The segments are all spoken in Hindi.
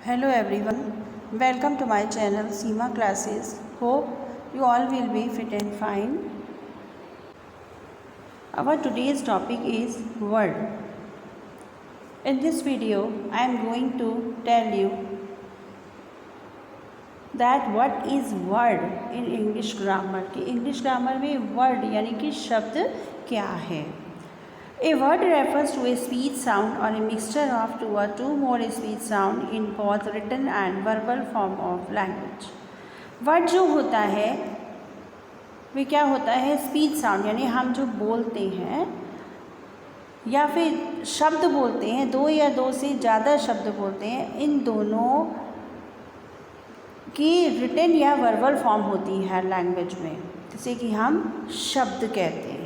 Hello everyone, welcome to my channel Seema Classes. Hope you all will be fit and fine. Our today's topic is word. In this video, I am going to tell you that what is word in English grammar. कि English grammar में word यानी कि शब्द क्या है. A word refers to a speech sound or a mixture of two or two more speech sound in both written and verbal form of language. Word जो होता है वे क्या होता है, स्पीच साउंड यानी हम जो बोलते हैं या फिर शब्द बोलते हैं, दो या दो से ज़्यादा शब्द बोलते हैं, इन दोनों की रिटन या वर्बल फॉर्म होती है लैंग्वेज में, जैसे कि हम शब्द कहते हैं.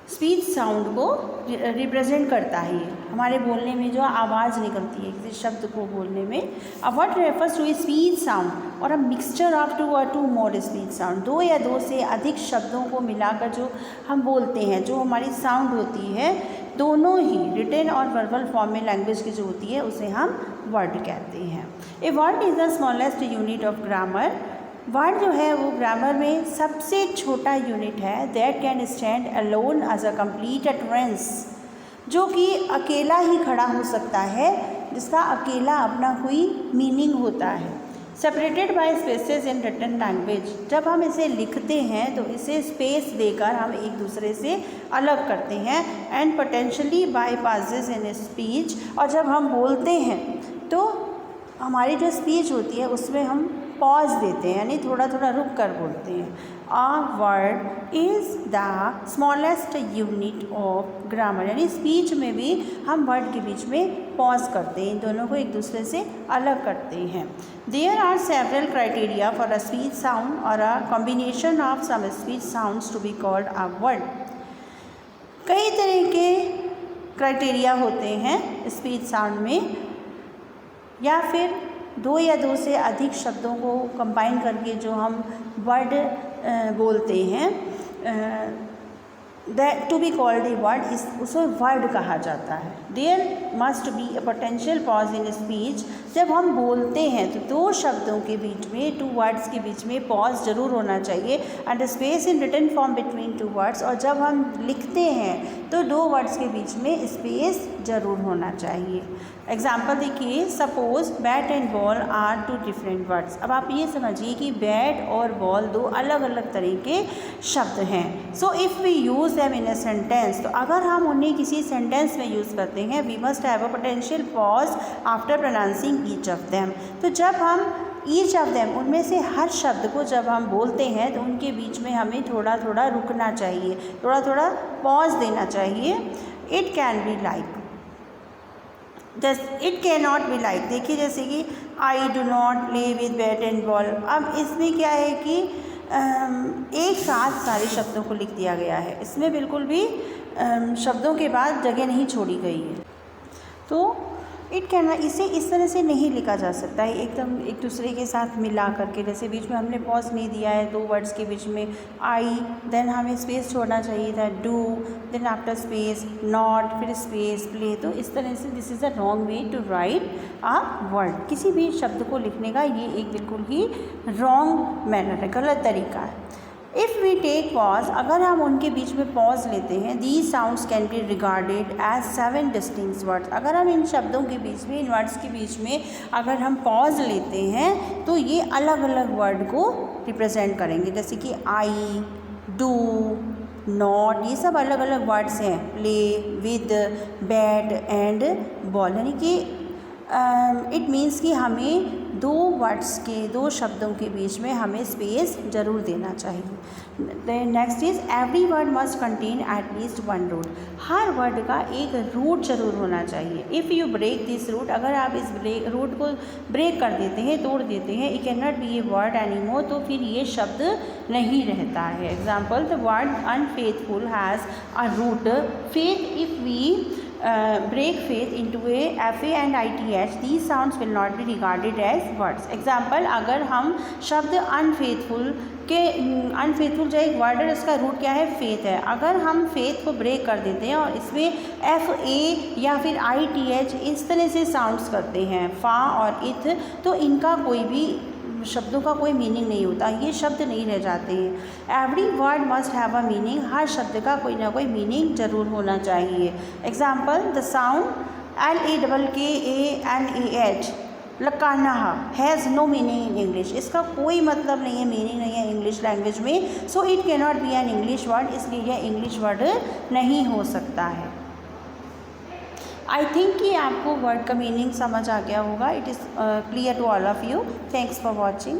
स्पीच साउंड को रिप्रेजेंट करता है हमारे बोलने में जो आवाज़ निकलती है किसी शब्द को बोलने में. A word refers to a speech sound और अ मिक्सचर ऑफ टू और टू मोर स्पीच साउंड. दो या दो से अधिक शब्दों को मिलाकर जो हम बोलते हैं, जो हमारी साउंड होती है, दोनों ही रिटन और वर्बल फॉर्म में लैंग्वेज की जो होती है उसे हम वर्ड कहते हैं. A word is the smallest unit of grammar. Word जो है वो ग्रामर में सबसे छोटा यूनिट है. That can stand alone as a complete utterance, जो कि अकेला ही खड़ा हो सकता है, जिसका अकेला अपना कोई मीनिंग होता है. Separated by spaces in written language. जब हम इसे लिखते हैं तो इसे स्पेस देकर हम एक दूसरे से अलग करते हैं. And potentially by pauses in speech. और जब हम बोलते हैं तो हमारी जो स्पीच होती है उसमें हम पॉज देते हैं, यानी थोड़ा थोड़ा रुक कर बोलते हैं. A word is the smallest unit of grammar. यानी स्पीच में भी हम वर्ड के बीच में पॉज करते हैं, इन दोनों को एक दूसरे से अलग करते हैं. There are several criteria for a speech sound और a combination of some speech sounds to be called a word. कई तरह के क्राइटेरिया होते हैं स्पीच साउंड में, या फिर दो या दो से अधिक शब्दों को कंबाइन करके जो हम वर्ड बोलते हैं, that to be called a word, उसे वर्ड कहा जाता है. There must be a potential pause in speech. जब हम बोलते हैं तो दो शब्दों के बीच में, टू वर्ड्स के बीच में पॉज जरूर होना चाहिए. And space in written form between two words. और जब हम लिखते हैं तो दो वर्ड्स के बीच में स्पेस जरूर होना चाहिए. एग्जाम्पल देखिए, suppose bat and ball are two different words. अब आप ये समझिए कि बैट और बॉल दो अलग अलग तरह के शब्द हैं. So if we use them in a sentence, तो अगर हम उन्हें किसी सेंटेंस में यूज़ करते हैं, we must have a potential pause after pronouncing each of them. तो जब हम ईच ऑफ देम, उनमें से हर शब्द को जब हम बोलते हैं तो उनके बीच में हमें थोड़ा थोड़ा रुकना चाहिए, थोड़ा थोड़ा पॉज देना चाहिए. It can be like, it can not be like. देखिए जैसे कि I do not play with bat and ball. अब इसमें क्या है कि एक साथ सारे शब्दों को लिख दिया गया है, इसमें बिल्कुल भी शब्दों के बाद जगह नहीं छोड़ी गई है. तो इट कैन, इसे इस तरह से नहीं लिखा जा सकता है एकदम एक दूसरे के साथ मिला करके. जैसे बीच में हमने पॉज नहीं दिया है दो वर्ड्स के बीच में, आई, देन हमें स्पेस छोड़ना चाहिए था, do, then after space not, फिर स्पेस प्ले. तो इस तरह से this is a wrong way to write a word. किसी भी शब्द को लिखने का ये एक बिल्कुल ही रॉन्ग मैनर है, गलत तरीका है. इफ़ वी टेक पॉज, अगर हम उनके बीच में पॉज लेते हैं, these sounds can be regarded as 7 distinct words. अगर हम इन शब्दों के बीच में, इन वर्ड्स के बीच में अगर हम पॉज लेते हैं तो ये अलग अलग वर्ड को रिप्रेजेंट करेंगे. जैसे कि आई, डू, नॉट, ये सब अलग अलग वर्ड्स हैं. Play, with, bat and ball. यानी कि इट मीन्स कि हमें दो वर्ड्स के, दो शब्दों के बीच में हमें स्पेस ज़रूर देना चाहिए. Next is every word must contain at least one root. हर वर्ड का एक रूट जरूर होना चाहिए. If you break this root, अगर आप इस रूट को ब्रेक कर देते हैं, तोड़ देते हैं, it can not be a word any more, तो फिर ये शब्द नहीं रहता है. Example, the word unfaithful has a root faith. If we break faith into a fa and ith, these sounds will not be regarded as words. Example, अगर हम शब्द अनफेथफुल कि अनफेथफुल जो एक वर्ड है इसका रूट क्या है, फेथ है। अगर हम फेथ को ब्रेक कर देते हैं और इसमें FA या फिर ITH इस तरह से साउंड्स करते हैं, फा और इथ, तो इनका कोई भी शब्दों का कोई मीनिंग नहीं होता, ये शब्द नहीं रह जाते हैं। Every word must have a meaning, हर शब्द का कोई ना कोई मीनिंग ज़रूर होना चाहिए। एग्जाम्पल, द साउंड LAKKANAH लकानाहा has no meaning in English, इसका कोई मतलब नहीं है, मीनिंग नहीं है इंग्लिश लैंग्वेज में, so it can not B an English word, इसलिए यह इंग्लिश वर्ड नहीं हो सकता है। आई थिंक कि आपको वर्ड का मीनिंग समझ आ गया होगा। It is clear to all of you. Thanks for watching.